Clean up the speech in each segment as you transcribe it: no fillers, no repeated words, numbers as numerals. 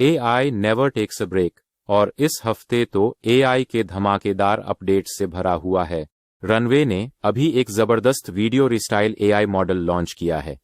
AI never takes a break और इस हफ्ते तो AI के धमाकेदार अपडेट से भरा हुआ है। रनवे ने अभी एक जबरदस्त video restyle AI model launch किया है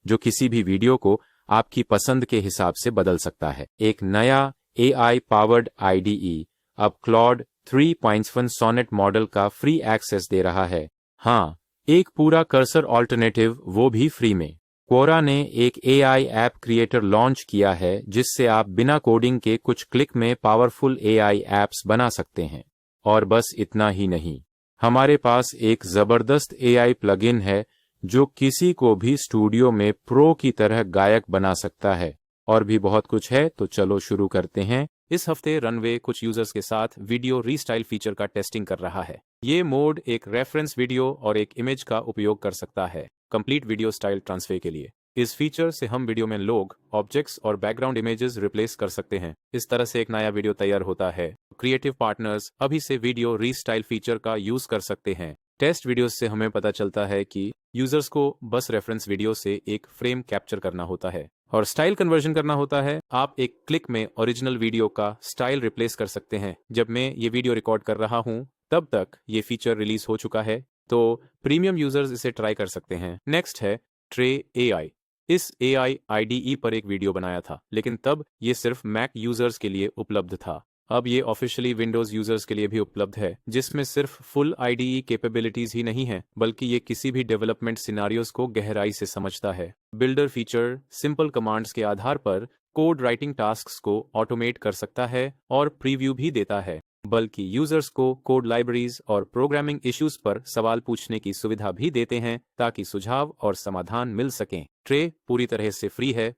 जो किसी भी वीडियो को आपकी पसंद के हिसाब से बदल सकता है। एक नया AI पावर्ड IDE अब क्लॉड 3.1 सोनेट मॉडल का फ्री एक्सेस दे रहा है। हाँ, एक पूरा कर्सर ऑल्टरनेटिव, वो भी फ्री में। क्वोरा ने एक AI ऐप क्रिएटर लॉन्च किया है जिससे आप बिना कोडिंग के कुछ क्लिक में पावरफुल AI ऐप्स बना सकते हैं। और बस इतना ही नहीं, हमारे पास एक जबरदस्त AI प्लगइन है जो किसी को भी स्टूडियो में प्रो की तरह गायक बना सकता है। और भी बहुत कुछ है, तो चलो शुरू करते हैं। इस हफ्ते रनवे कुछ यूजर्स के साथ वीडियो रीस्टाइल फीचर का टेस्टिंग कर रहा है। ये मोड एक रेफरेंस वीडियो और एक इमेज का उपयोग कर सकता है कंप्लीट वीडियो स्टाइल ट्रांसफर के लिए। इस फीचर से हम वीडियो में लोग, ऑब्जेक्ट्स और बैकग्राउंड इमेजेस रिप्लेस कर सकते हैं। इस तरह से एक नया वीडियो तैयार होता है। क्रिएटिव पार्टनर्स अभी से वीडियो रीस्टाइल फीचर का यूज कर सकते हैं। टेस्ट वीडियोस से हमें पता चलता है कि यूजर्स को बस रेफरेंस वीडियो से एक फ्रेम कैप्चर करना होता है और स्टाइल कन्वर्जन करना होता है। आप एक क्लिक में ओरिजिनल वीडियो का स्टाइल रिप्लेस कर सकते हैं। जब मैं ये वीडियो रिकॉर्ड कर रहा हूँ तब तक ये फीचर रिलीज हो चुका है, तो प्रीमियम यूजर्स इसे ट्राई कर सकते हैं। नेक्स्ट है ट्रे AI। इस AI IDE पर एक वीडियो बनाया था, लेकिन तब ये सिर्फ मैक यूजर्स के लिए उपलब्ध था। अब ये ऑफिशियली विंडोज यूजर्स के लिए भी उपलब्ध है, जिसमें सिर्फ फुल IDE कैपेबिलिटीज ही नहीं है, बल्कि ये किसी भी डेवलपमेंट सिनारियोज को गहराई से समझता है। बिल्डर फीचर सिंपल कमांड्स के आधार पर कोड राइटिंग टास्क्स को ऑटोमेट कर सकता है और प्रीव्यू भी देता है, बल्कि यूजर्स को कोड लाइब्रेरीज और प्रोग्रामिंग इश्यूज पर सवाल पूछने की सुविधा भी देते हैं ताकि सुझाव और समाधान मिल सकें। ट्रे पूरी तरह से फ्री है।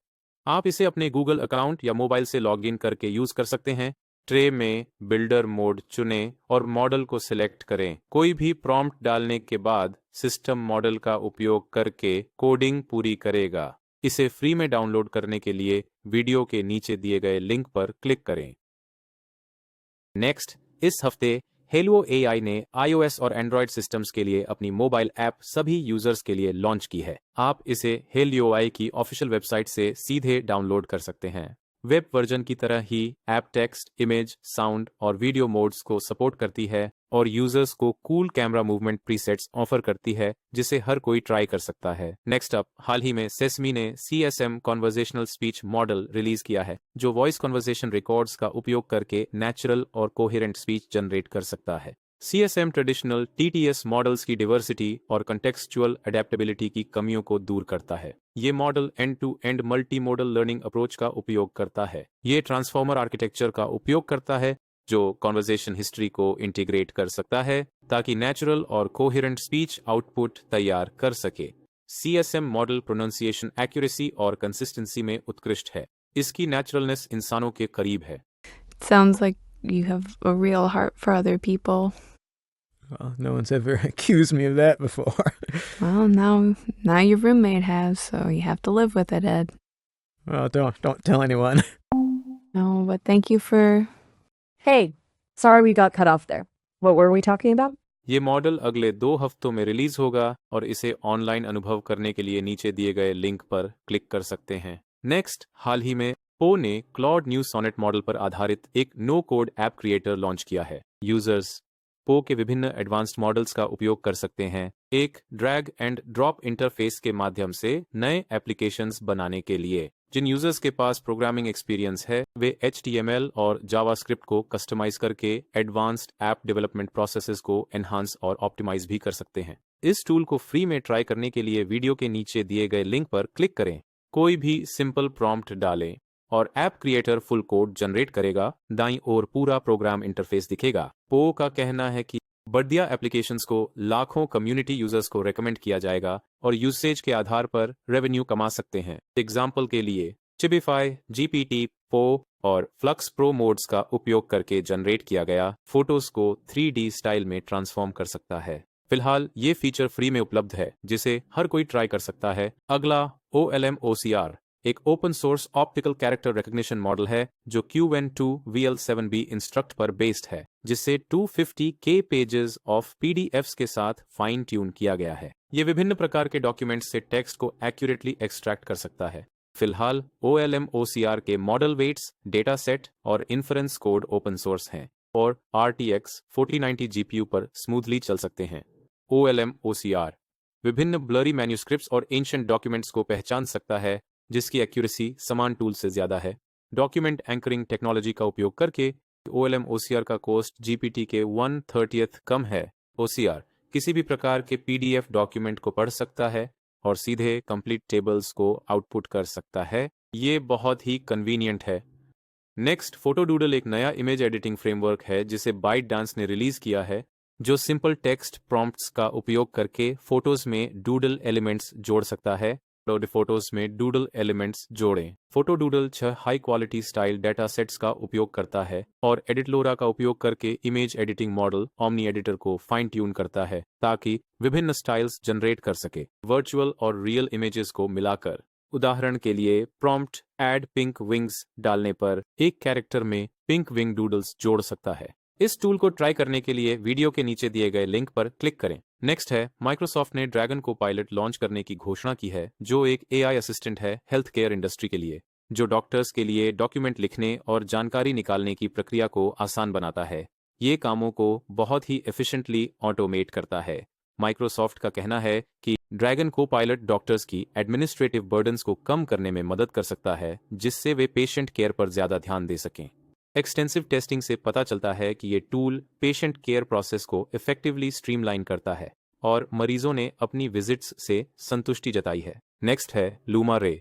आप इसे अपने गूगल अकाउंट या मोबाइल से लॉगिन करके यूज कर सकते हैं। ट्रे में बिल्डर मोड चुनें और मॉडल को सिलेक्ट करें। कोई भी प्रॉम्प्ट डालने के बाद सिस्टम मॉडल का उपयोग करके कोडिंग पूरी करेगा। इसे फ्री में डाउनलोड करने के लिए वीडियो के नीचे दिए गए लिंक पर क्लिक करें। नेक्स्ट, इस हफ्ते हेलो AI ने iOS और Android सिस्टम्स के लिए अपनी मोबाइल ऐप सभी यूजर्स के लिए लॉन्च की है। आप इसे हेलो AI की ऑफिशियल वेबसाइट से सीधे डाउनलोड कर सकते हैं। वेब वर्जन की तरह ही ऐप टेक्स्ट, इमेज, साउंड और वीडियो मोड्स को सपोर्ट करती है और यूजर्स को cool camera movement presets offer करती है जिसे हर कोई ट्राई कर सकता है। नेक्स्ट अप, हाल ही में सेसमी ने CSM conversational speech model release किया है जो वॉइस कॉन्वर्जेशन रिकॉर्ड्स का उपयोग करके नेचुरल और कोहेरेंट स्पीच जनरेट कर सकता है। CSM ट्रेडिशनल TTS मॉडल्स की डिवर्सिटी और कंटेक्सचुअल अडेप्टेबिलिटी की कमियों को दूर करता है। ये model end to end multimodal learning approach का उपयोग करता है। ये ट्रांसफॉर्मर आर्किटेक्चर का उपयोग करता है जो कॉन्वर्जेशन हिस्ट्री को इंटीग्रेट कर सकता है ताकि नेचुरल और कोहेरेंट स्पीच आउटपुट तैयार कर सके। CSM मॉडल प्रोनाउंसिएशन एक्यूरेसी और कंसिस्टेंसी में उत्कृष्ट है। इसकी नेचुरलनेस इंसानों के करीब है। Sounds like you have a real heart for other people. Well, no one's ever accused me of that before. Well, now your roommate has, so you have to live with it, Ed. Well, don't tell anyone. No, but thank you for... Hey, sorry we got cut off there. What were we talking about? ये model अगले 2 हफ्तों में release होगा और इसे online अनुभव करने के लिए नीचे दिए गए लिंक पर क्लिक कर सकते हैं। नेक्स्ट, हाल ही में पो ने क्लॉड न्यू सोनेट मॉडल पर आधारित एक no code app creator launch किया है। यूजर्स पो के विभिन्न एडवांस्ड मॉडल्स का उपयोग कर सकते हैं एक ड्रैग एंड ड्रॉप इंटरफेस के माध्यम से नए एप्लीकेशंस बनाने के लिए। जिन यूजर्स के पास प्रोग्रामिंग एक्सपीरियंस है वे HTML और जावास्क्रिप्ट को कस्टमाइज करके एडवांस्ड ऐप डेवलपमेंट प्रोसेसेस को एनहांस और ऑप्टिमाइज भी कर सकते हैं। इस टूल को फ्री में ट्राई करने के लिए वीडियो के नीचे दिए गए लिंक पर क्लिक करें। कोई भी सिंपल प्रॉम्प्ट डालें और app creator full code generate करेगा। दाईं ओर पूरा प्रोग्राम इंटरफेस दिखेगा। पो का कहना है कि बढ़िया एप्लीकेशंस को लाखों कम्युनिटी यूजर्स को रेकमेंड किया जाएगा और यूसेज के आधार पर रेवेन्यू कमा सकते हैं। एग्जाम्पल के लिए चिबिफाई, GPT, पो और फ्लक्स प्रो मोड्स का उपयोग करके जनरेट किया गया फोटोज को 3D स्टाइल में ट्रांसफॉर्म कर सकता है। फिलहाल ये फीचर फ्री में उपलब्ध है जिसे हर कोई ट्राई कर सकता है। अगला OLM OCR एक open source optical character recognition model है जो QN2 VL7B इंस्ट्रक्ट पर बेस्ड है, जिससे 250K पेजेस ऑफ PDFs के साथ फाइन ट्यून किया गया है। ये विभिन्न प्रकार के डॉक्यूमेंट्स से टेक्स्ट को एक्यूरेटली एक्सट्रैक्ट कर सकता है। फिलहाल OLM OCR के मॉडल वेट्स, डेटा सेट और इन्फरेंस कोड ओपन सोर्स हैं और RTX 4090 GPU पर स्मूथली चल सकते हैं। OLM OCR विभिन्न ब्लरी मैन्यूस्क्रिप्ट्स और एंशिएंट डॉक्यूमेंट्स को पहचान सकता है, जिसकी एक्यूरेसी समान टूल से ज़्यादा है। डॉक्यूमेंट एंकरिंग टेक्नोलॉजी का उपयोग करके OLM OCR का कॉस्ट GPT के 1/30 कम है। OCR किसी भी प्रकार के PDF डॉक्यूमेंट को पढ़ सकता है और सीधे कंप्लीट टेबल्स को आउटपुट कर सकता है। ये बहुत ही कन्वीनियंट है। नेक्स्ट, फोटोडूडल एक नया इमेज एडिटिंग फ्रेमवर्क है जिसे ByteDance ने रिलीज किया है, जो सिंपल टेक्स्ट प्रॉम्प्ट्स का उपयोग करके फोटोज में डूडल एलिमेंट्स जोड़ सकता है। फोटोज में डूडल एलिमेंट्स जोड़ें। फोटोडूडल 6 high quality style data sets का उपयोग करता है और एडिटलोरा का उपयोग करके image editing model omni editor को फाइन ट्यून करता है ताकि विभिन्न स्टाइल्स जनरेट कर सके, वर्चुअल और रियल इमेजेस को मिलाकर। उदाहरण के लिए, प्रॉम्प्ट ऐड पिंक विंग्स डालने पर एक कैरेक्टर में पिंक विंग डूडल्स जोड़ सकता है। इस टूल को ट्राई करने के लिए वीडियो के नीचे दिए गए लिंक पर क्लिक करें। नेक्स्ट है, माइक्रोसॉफ्ट ने ड्रैगन कोपायलट लॉन्च करने की घोषणा की है, जो एक AI असिस्टेंट है हेल्थ केयर इंडस्ट्री के लिए, जो डॉक्टर्स के लिए डॉक्यूमेंट लिखने और जानकारी निकालने की प्रक्रिया को आसान बनाता है। ये कामों को बहुत ही एफिशिएंटली ऑटोमेट करता है। माइक्रोसॉफ्ट का कहना है कि ड्रैगन कोपायलट डॉक्टर्स की एडमिनिस्ट्रेटिव बर्डन्स को कम करने में मदद कर सकता है, जिससे वे पेशेंट केयर पर ज्यादा ध्यान दे सकें। एक्सटेंसिव टेस्टिंग से पता चलता है कि ये टूल पेशेंट केयर प्रोसेस को इफेक्टिवली स्ट्रीमलाइन करता है और मरीजों ने अपनी विजिट्स से संतुष्टि जताई है। नेक्स्ट है लूमा रे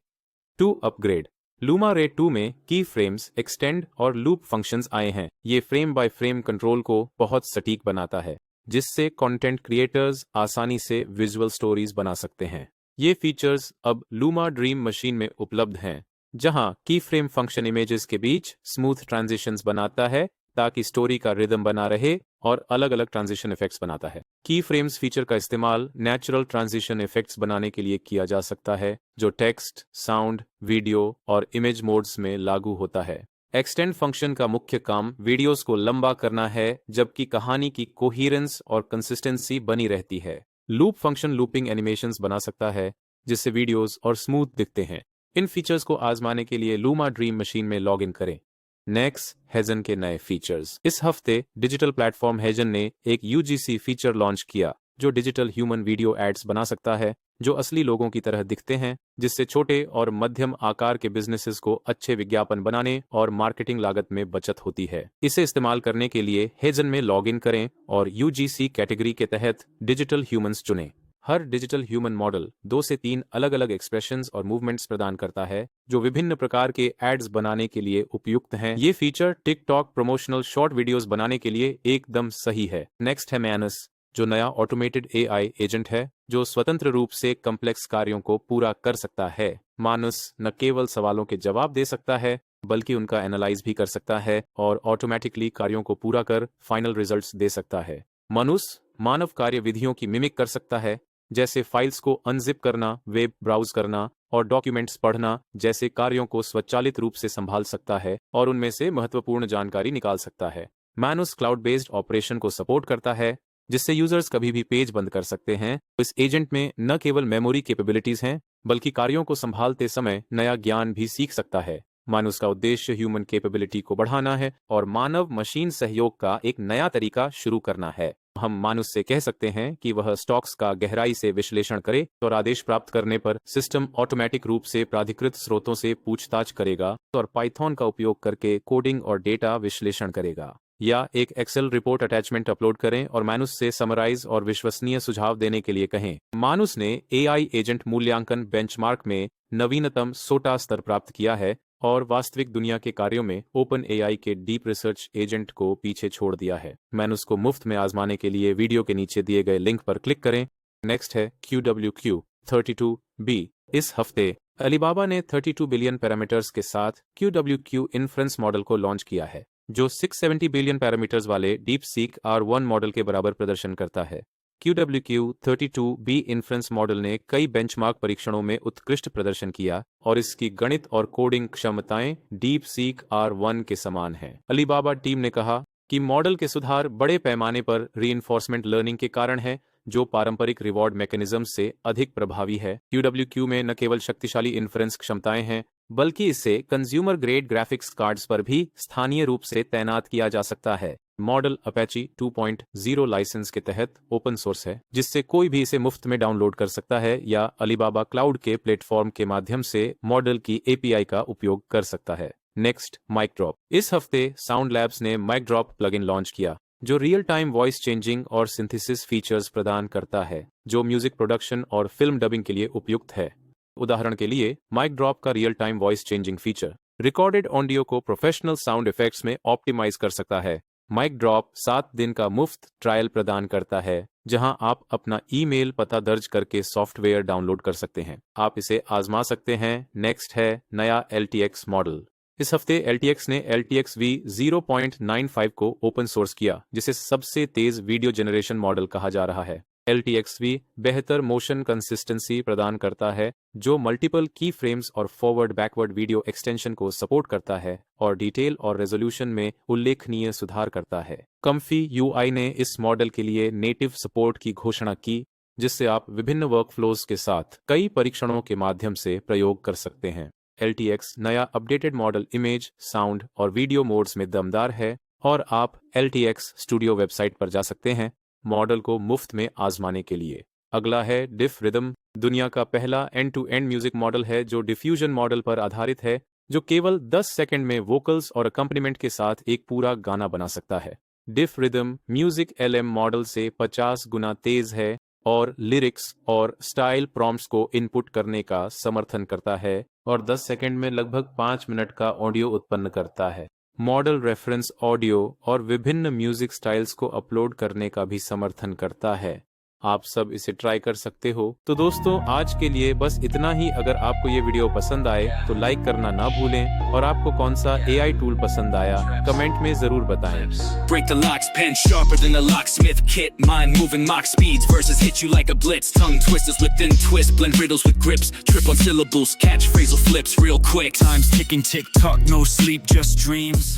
2 अपग्रेड। लूमा रे 2 में की फ्रेम्स, एक्सटेंड और लूप फंक्शंस आए हैं। ये फ्रेम बाय फ्रेम कंट्रोल को बहुत सटीक बनाता है, जिससे कंटेंट क्रिएटर्स आसानी से विजुअल स्टोरीज बना सकते हैं। ये फीचर्स अब लूमा ड्रीम मशीन में उपलब्ध हैं, जहां की फ्रेम फंक्शन इमेजेस के बीच स्मूथ ट्रांजिशंस बनाता है ताकि स्टोरी का रिदम बना रहे और अलग अलग ट्रांजिशन इफेक्ट्स बनाता है। की फ्रेम्स फीचर का इस्तेमाल नेचुरल ट्रांजिशन इफेक्ट्स बनाने के लिए किया जा सकता है, जो टेक्स्ट, साउंड, वीडियो और इमेज मोड्स में लागू होता है। एक्सटेंड फंक्शन का मुख्य काम वीडियोस को लंबा करना है, जबकि कहानी की कोहेरेंस और कंसिस्टेंसी बनी रहती है। लूप फंक्शन लूपिंग एनिमेशंस बना सकता है, जिससे वीडियोस और स्मूथ दिखते हैं। इन फीचर्स को आजमाने के लिए लूमा ड्रीम मशीन में लॉग इन करें। नेक्स्ट, हेजन के नए फीचर्स। इस हफ्ते डिजिटल प्लेटफॉर्म हेजन ने एक UGC फीचर लॉन्च किया, जो डिजिटल ह्यूमन वीडियो एड्स बना सकता है जो असली लोगों की तरह दिखते हैं, जिससे छोटे और मध्यम आकार के बिजनेसेस को अच्छे विज्ञापन बनाने और मार्केटिंग लागत में बचत होती है। इसे इस्तेमाल करने के लिए हेजन में लॉग इन करें और UGC कैटेगरी के तहत डिजिटल ह्यूमंस चुनें। हर डिजिटल ह्यूमन मॉडल 2 से 3 अलग अलग एक्सप्रेशंस और मूवमेंट्स प्रदान करता है, जो विभिन्न प्रकार के एड्स बनाने के लिए उपयुक्त हैं। ये feature TikTok promotional short videos बनाने के लिए एकदम सही है। नेक्स्ट है मैनस, जो नया ऑटोमेटेड AI एजेंट है, जो स्वतंत्र रूप से कॉम्प्लेक्स कार्यों को पूरा कर सकता है। मानस न केवल सवालों के जवाब दे सकता है, बल्कि उनका एनालाइज भी कर सकता है और ऑटोमेटिकली कार्यों को पूरा कर फाइनल रिजल्ट्स दे सकता है। मनुष्य मानव कार्य विधियों की मिमिक कर सकता है, जैसे फाइल्स को अनजिप करना, वेब ब्राउज करना और डॉक्यूमेंट्स पढ़ना जैसे कार्यों को स्वचालित रूप से संभाल सकता है और उनमें से महत्वपूर्ण जानकारी निकाल सकता है। मैनुस क्लाउड बेस्ड ऑपरेशन को सपोर्ट करता है, जिससे यूजर्स कभी भी पेज बंद कर सकते हैं। इस एजेंट में न केवल मेमोरी कैपेबिलिटीज हैं, बल्कि कार्यों को संभालते समय नया ज्ञान भी सीख सकता है। मानुस का उद्देश्य ह्यूमन कैपेबिलिटी को बढ़ाना है और मानव मशीन सहयोग का एक नया तरीका शुरू करना है। हम मानुस से कह सकते हैं कि वह स्टॉक्स का गहराई से विश्लेषण करे और आदेश प्राप्त करने पर सिस्टम ऑटोमेटिक रूप से प्राधिकृत स्रोतों से पूछताछ करेगा और पाइथन का उपयोग करके कोडिंग और डेटा विश्लेषण करेगा। या एक एक्सेल रिपोर्ट अटैचमेंट अपलोड करें और मानुस से समराइज और विश्वसनीय सुझाव देने के लिए कहें। मानुस ने AI एजेंट मूल्यांकन बेंचमार्क में नवीनतम सोटा स्तर प्राप्त किया है और वास्तविक दुनिया के कार्यों में ओपन AI के डीप रिसर्च एजेंट को पीछे छोड़ दिया है। मैनुस को मुफ्त में आजमाने के लिए वीडियो के नीचे दिए गए लिंक पर क्लिक करें। नेक्स्ट है QWQ32B। इस हफ्ते अलीबाबा ने 32 बिलियन पैरामीटर्स के साथ QWQ इन्फ्रेंस मॉडल को लॉन्च किया है, जो 670 बिलियन पैरामीटर्स वाले DeepSeek R1 मॉडल के बराबर प्रदर्शन करता है। QWQ32B इन्फ्रेंस मॉडल ने कई बेंचमार्क परीक्षणों में उत्कृष्ट प्रदर्शन किया और इसकी गणित और कोडिंग क्षमताएं DeepSeek R1 के समान हैं। अलीबाबा टीम ने कहा कि मॉडल के सुधार बड़े पैमाने पर रीइंफोर्समेंट लर्निंग के कारण है, जो पारंपरिक रिवॉर्ड मैकेनिज्म से अधिक प्रभावी है। QWQ में न केवल शक्तिशाली इन्फ्रेंस क्षमताएं हैं, बल्कि इसे कंज्यूमर ग्रेड ग्राफिक्स कार्ड्स पर भी स्थानीय रूप से तैनात किया जा सकता है। मॉडल Apache 2.0 लाइसेंस के तहत ओपन सोर्स है, जिससे कोई भी इसे मुफ्त में डाउनलोड कर सकता है या अलीबाबा क्लाउड के प्लेटफॉर्म के माध्यम से मॉडल की API का उपयोग कर सकता है। Next, mic drop. इस हफ्ते साउंड लैब्स ने माइक ड्रॉप प्लगइन लॉन्च किया, जो रियल टाइम वॉइस चेंजिंग और सिंथेसिस फीचर्स प्रदान करता है, जो म्यूजिक प्रोडक्शन और फिल्म डबिंग के लिए उपयुक्त है। उदाहरण के लिए, माइक ड्रॉप का real time voice changing feature recorded audio को प्रोफेशनल साउंड इफेक्ट्स में ऑप्टिमाइज कर सकता है। माइक ड्रॉप 7 दिन का मुफ्त ट्रायल प्रदान करता है, जहां आप अपना ईमेल पता दर्ज करके सॉफ्टवेयर डाउनलोड कर सकते हैं। आप इसे आजमा सकते हैं। नेक्स्ट है नया LTX मॉडल। इस हफ्ते LTX ने LTX V 0.95 को ओपन सोर्स किया, जिसे सबसे तेज वीडियो जनरेशन मॉडल कहा जा रहा है। LTX V बेहतर मोशन कंसिस्टेंसी प्रदान करता है, जो मल्टीपल की फ्रेम्स और फॉरवर्ड बैकवर्ड वीडियो एक्सटेंशन को सपोर्ट करता है और डिटेल और रेजोल्यूशन में उल्लेखनीय सुधार करता है। Comfy UI ने इस मॉडल के लिए नेटिव सपोर्ट की घोषणा की, जिससे आप विभिन्न वर्कफ्लोज के साथ कई परीक्षणों के माध्यम से प्रयोग कर सकते हैं। LTX नया अपडेटेड मॉडल इमेज, साउंड और वीडियो मोड्स में दमदार है और आप LTX स्टूडियो वेबसाइट पर जा सकते हैं मॉडल को मुफ्त में आजमाने के लिए। अगला है डिफ रिदम। दुनिया का पहला end to end music model है जो डिफ्यूजन मॉडल पर आधारित है, जो केवल 10 सेकंड में वोकल्स और अकम्पनीमेंट के साथ एक पूरा गाना बना सकता है। डिफ रिदम म्यूजिक LM मॉडल से 50 गुना तेज है और लिरिक्स और स्टाइल प्रॉम्प्ट्स को इनपुट करने का समर्थन करता है और 10 सेकंड में लगभग 5 मिनट का ऑडियो उत्पन्न करता है। मॉडल रेफरेंस ऑडियो और विभिन्न म्यूजिक स्टाइल्स को अपलोड करने का भी समर्थन करता है। आप सब इसे ट्राई कर सकते हो। तो दोस्तों, आज के लिए बस इतना ही। अगर आपको ये वीडियो पसंद आए तो लाइक करना ना भूलें और आपको कौन सा AI टूल पसंद आया कमेंट में जरूर बताएं। Break the locks, pen sharper than a locksmith kit. Mind moving mock speeds, verses hit you like a blitz. Tongue twisters within twist, blend riddles with grips. Trip on syllables, catch phrasal flips real quick. Time's ticking, tick tock, no sleep, just dreams.